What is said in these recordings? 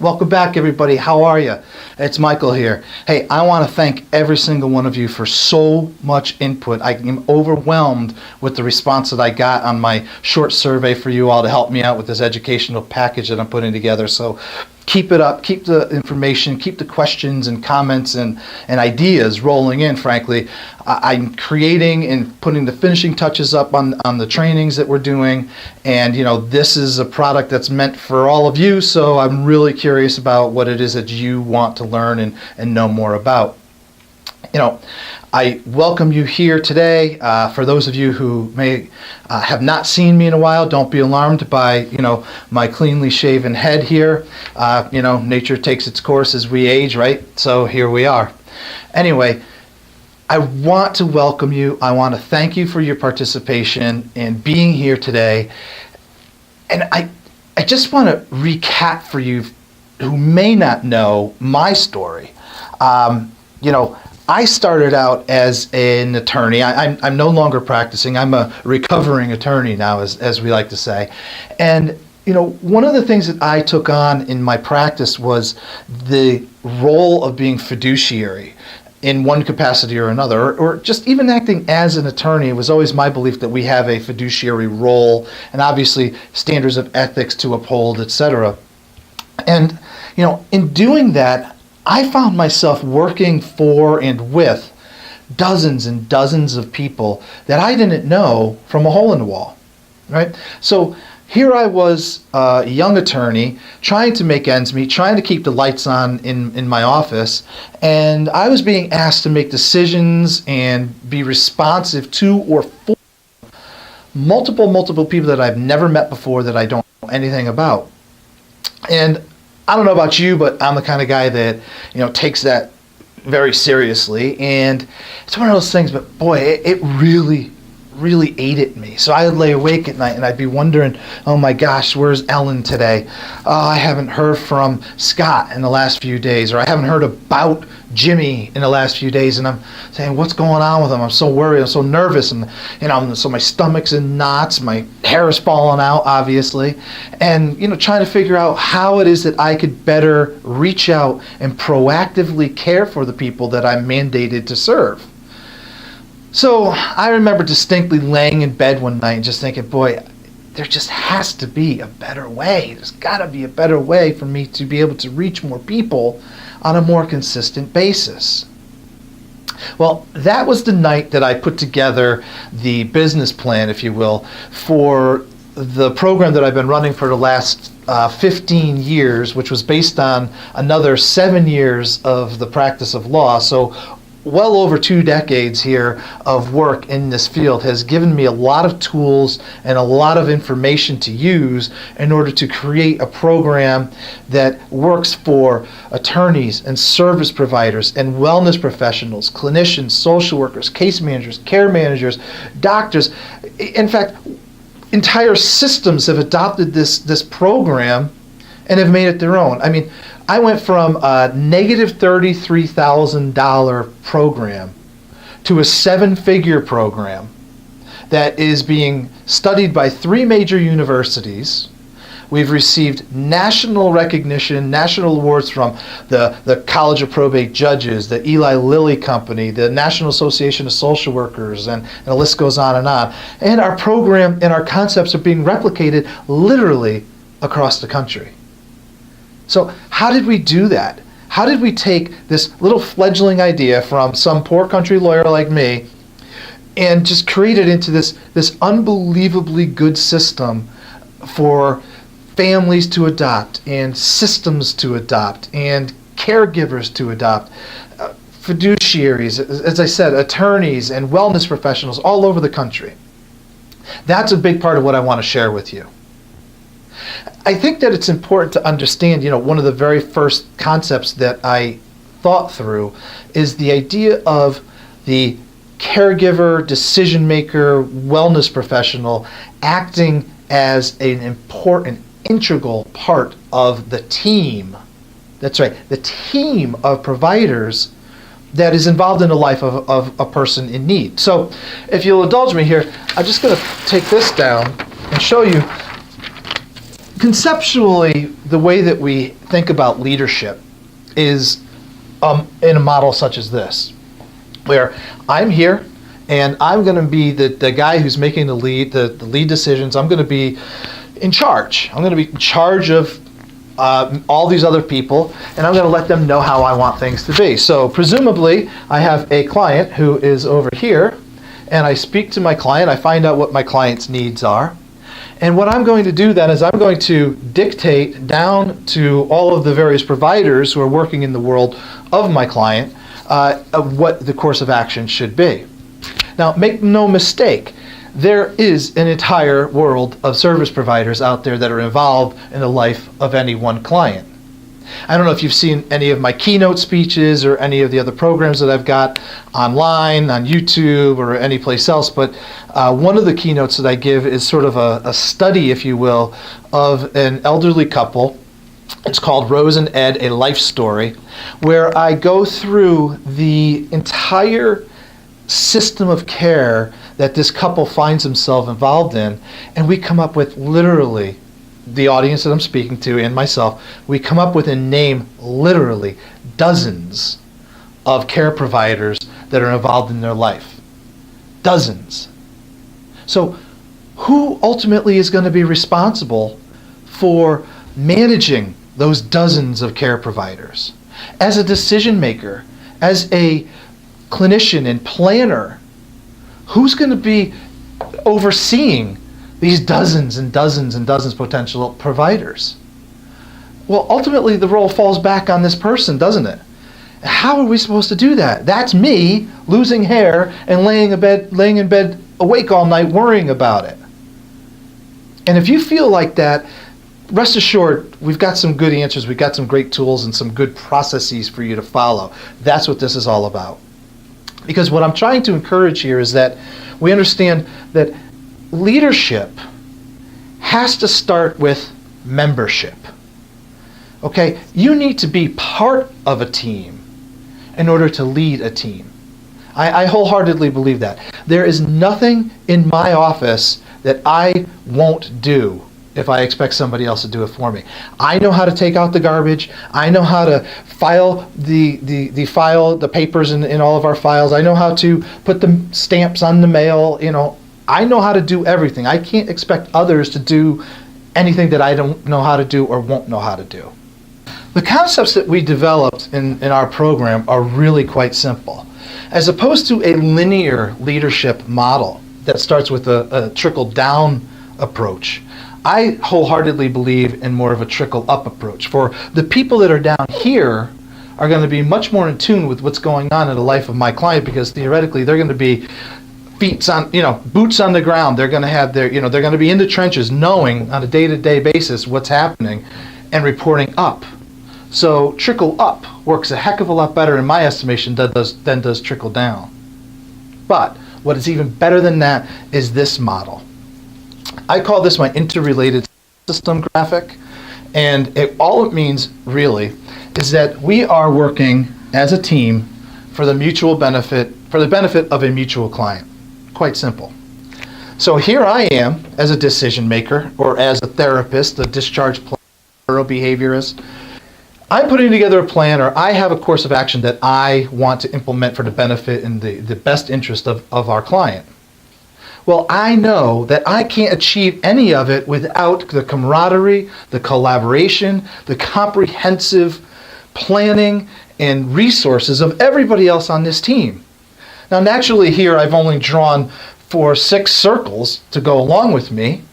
Welcome back, everybody. How are you? It's Michael here. Hey, I want to thank every single one of you for so much input. I am overwhelmed with the response that I got on my short survey for you all to help me out with this educational package that I'm putting together. So keep it up, keep the information, keep the questions and comments and ideas rolling in, frankly. I'm creating and putting the finishing touches up on the trainings that we're doing. And, you know, this is a product that's meant for all of you, so I'm really curious about what it is that you want to learn and know more about. You know, I welcome you here today. For those of you who may have not seen me in a while, don't be alarmed by, you know, my cleanly shaven head here. You know, nature takes its course as we age, right? So here we are. Anyway, I want to welcome you. I want to thank you for your participation in being here today. And I just want to recap for you who may not know my story. You know, I started out as an attorney. I'm no longer practicing. I'm a recovering attorney now, as we like to say. And, you know, one of the things that I took on in my practice was the role of being fiduciary in one capacity or another, or just even acting as an attorney. It was always my belief that we have a fiduciary role and obviously standards of ethics to uphold, etc. And, you know, in doing that, I found myself working for and with dozens and dozens of people that I didn't know from a hole in the wall, right? So here I was, a young attorney, trying to make ends meet, trying to keep the lights on in my office, and I was being asked to make decisions and be responsive to or for multiple people that I've never met before that I don't know anything about. And I don't know about you, but I'm the kind of guy that, you know, takes that very seriously. And it's one of those things, but boy, it really ate at me. So I would lay awake at night and I'd be wondering, oh my gosh, where's Ellen today? Oh, I haven't heard from Scott in the last few days, or I haven't heard about Jimmy in the last few days. And I'm saying, what's going on with him? I'm so worried, I'm so nervous, and, you know, so my stomach's in knots, my hair is falling out, obviously, and, you know, trying to figure out how it is that I could better reach out and proactively care for the people that I'm mandated to serve. So I remember distinctly laying in bed one night and just thinking, boy, there just has to be a better way. There's got to be a better way for me to be able to reach more people on a more consistent basis. Well, that was the night that I put together the business plan, if you will, for the program that I've been running for the last 15 years, which was based on another 7 years of the practice of law. So well over 2 decades here of work in this field has given me a lot of tools and a lot of information to use in order to create a program that works for attorneys and service providers and wellness professionals, clinicians, social workers, case managers, care managers, doctors. In fact, entire systems have adopted this program and have made it their own. I mean, I went from a negative $33,000 program to a 7-figure program that is being studied by 3 major universities. We've received national recognition, national awards from the College of Probate Judges, the Eli Lilly Company, the National Association of Social Workers, and the list goes on. And our program and our concepts are being replicated literally across the country. So how did we do that? How did we take this little fledgling idea from some poor country lawyer like me and just create it into this unbelievably good system for families to adopt and systems to adopt and caregivers to adopt, fiduciaries, as I said, attorneys and wellness professionals all over the country? That's a big part of what I want to share with you. I think that it's important to understand, you know, one of the very first concepts that I thought through is the idea of the caregiver, decision maker, wellness professional acting as an important, integral part of the team. That's right, the team of providers that is involved in the life of a person in need. So if you'll indulge me here, I'm just going to take this down and show you Conceptually, the way that we think about leadership is in a model such as this, where I'm here and I'm going to be the guy who's making the lead decisions. I'm going to be in charge. I'm going to be in charge of all these other people, and I'm going to let them know how I want things to be. So presumably, I have a client who is over here, and I speak to my client. I find out what my client's needs are. And what I'm going to do then is I'm going to dictate down to all of the various providers who are working in the world of my client what the course of action should be. Now, make no mistake, there is an entire world of service providers out there that are involved in the life of any one client. I don't know if you've seen any of my keynote speeches or any of the other programs that I've got online, on YouTube, or any place else, but one of the keynotes that I give is sort of a study, if you will, of an elderly couple. It's called Rose and Ed, A Life Story, where I go through the entire system of care that this couple finds themselves involved in, and we come up with literally, the audience that I'm speaking to and myself, we come up with and name literally dozens of care providers that are involved in their life. Dozens. So who ultimately is going to be responsible for managing those dozens of care providers? As a decision maker, as a clinician and planner, who's going to be overseeing these dozens and dozens and dozens of potential providers? Well, ultimately the role falls back on this person, doesn't it? How are we supposed to do that? That's me losing hair and laying in bed awake all night worrying about it. And if you feel like that, rest assured, we've got some good answers, we've got some great tools and some good processes for you to follow. That's what this is all about. Because what I'm trying to encourage here is that we understand that leadership has to start with membership. Okay? You need to be part of a team in order to lead a team. I wholeheartedly believe that. There is nothing in my office that I won't do if I expect somebody else to do it for me. I know how to take out the garbage. I know how to file the papers in all of our files. I know how to put the stamps on the mail. I know how to do everything. I can't expect others to do anything that I don't know how to do or won't know how to do. The concepts that we developed in our program are really quite simple. As opposed to a linear leadership model that starts with a trickle-down approach, I wholeheartedly believe in more of a trickle-up approach. For the people that are down here are going to be much more in tune with what's going on in the life of my client, because theoretically they're going to be boots on the ground. They're going to have they're going to be in the trenches, knowing on a day-to-day basis what's happening and reporting up. So trickle up works a heck of a lot better in my estimation than does trickle down. But what is even better than that is this model. I call this my interrelated system graphic, and all it means really is that we are working as a team for the benefit of a mutual client. Quite simple. So here I am as a decision maker, or as a therapist, a discharge planner, or behaviorist. I'm putting together a plan, or I have a course of action that I want to implement for the benefit and the best interest of our client. Well, I know that I can't achieve any of it without the camaraderie, the collaboration, the comprehensive planning and resources of everybody else on this team. Now, naturally here I've only drawn 6 circles to go along with me,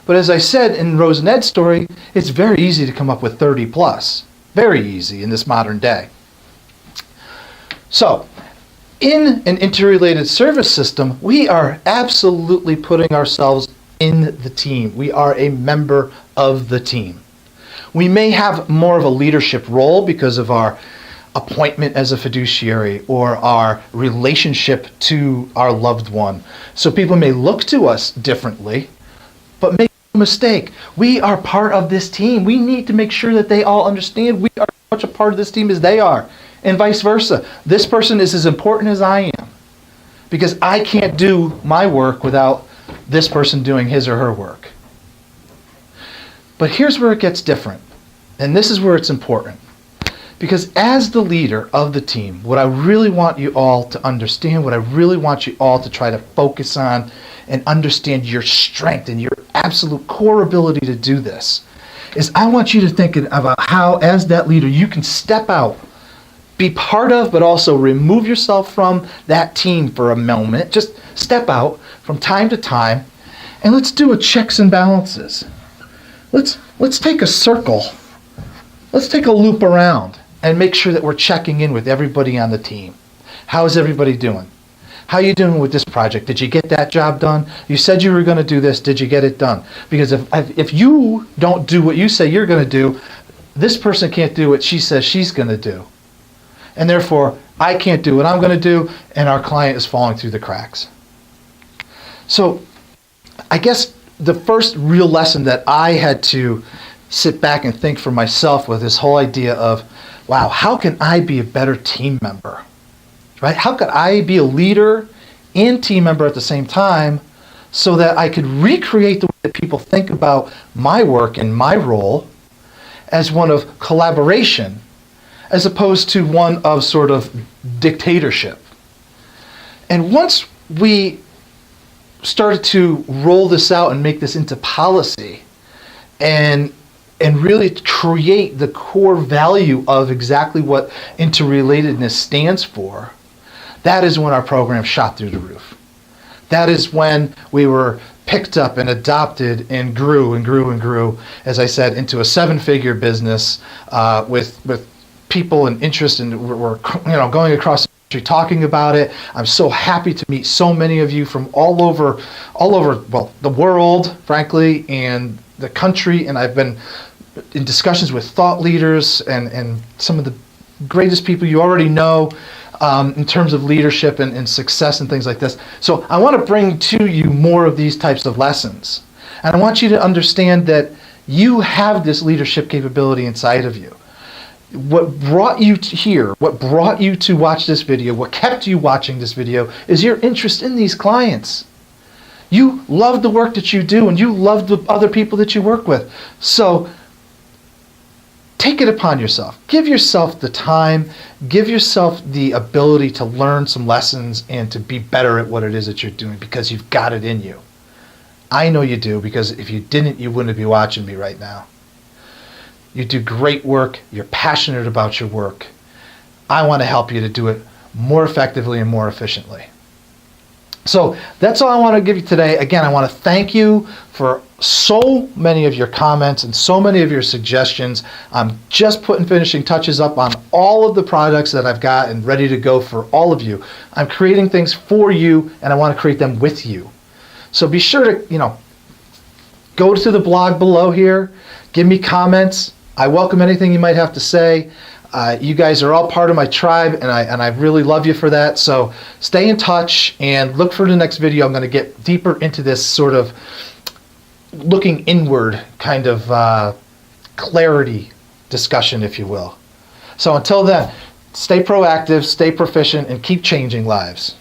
but as I said in Rose and Ed's story, it's very easy to come up with 30 plus. Very easy in this modern day. So, in an interrelated service system, we are absolutely putting ourselves in the team. We are a member of the team. We may have more of a leadership role because of our appointment as a fiduciary or our relationship to our loved one. So people may look to us differently, but make no mistake, we are part of this team. We need to make sure that they all understand we are as much a part of this team as they are. And vice versa. This person is as important as I am, because I can't do my work without this person doing his or her work. But here's where it gets different. And this is where it's important. Because as the leader of the team, what I really want you all to understand, what I really want you all to try to focus on and understand your strength and your absolute core ability to do this, is I want you to think about how, as that leader, you can step out, be part of, but also remove yourself from that team for a moment. Just step out from time to time, and let's do a checks and balances. Let's take a circle. Let's take a loop around and make sure that we're checking in with everybody on the team. How is everybody doing? How are you doing with this project? Did you get that job done? You said you were going to do this. Did you get it done? Because if you don't do what you say you're going to do, this person can't do what she says she's going to do. And therefore, I can't do what I'm going to do, and our client is falling through the cracks. So I guess the first real lesson that I had to sit back and think for myself was this whole idea of, wow, how can I be a better team member? Right? How could I be a leader and team member at the same time so that I could recreate the way that people think about my work and my role as one of collaboration as opposed to one of sort of dictatorship? And once we started to roll this out and make this into policy and really create the core value of exactly what interrelatedness stands for, that is when our program shot through the roof. That is when we were picked up and adopted and grew and grew and grew, as I said, into a 7-figure business with people and interest, and we're going across the country talking about it. I'm so happy to meet so many of you from all over, well, the world, frankly, and the country, and I've been in discussions with thought leaders and some of the greatest people you already know in terms of leadership and success and things like this. So I want to bring to you more of these types of lessons. And I want you to understand that you have this leadership capability inside of you. What brought you to here, what brought you to watch this video, what kept you watching this video is your interest in these clients. You love the work that you do, and you love the other people that you work with. So take it upon yourself. Give yourself the time. Give yourself the ability to learn some lessons and to be better at what it is that you're doing, because you've got it in you. I know you do, because if you didn't, you wouldn't be watching me right now. You do great work. You're passionate about your work. I want to help you to do it more effectively and more efficiently. So that's all I want to give you today. Again, I want to thank you for so many of your comments and so many of your suggestions. I'm just putting finishing touches up on all of the products that I've got and ready to go for all of you. I'm creating things for you, and I want to create them with you. So be sure to, go to the blog below here. Give me comments. I welcome anything you might have to say. You guys are all part of my tribe, and I really love you for that. So stay in touch and look for the next video. I'm going to get deeper into this sort of looking inward kind of clarity discussion, if you will. So until then, stay proactive, stay proficient, and keep changing lives.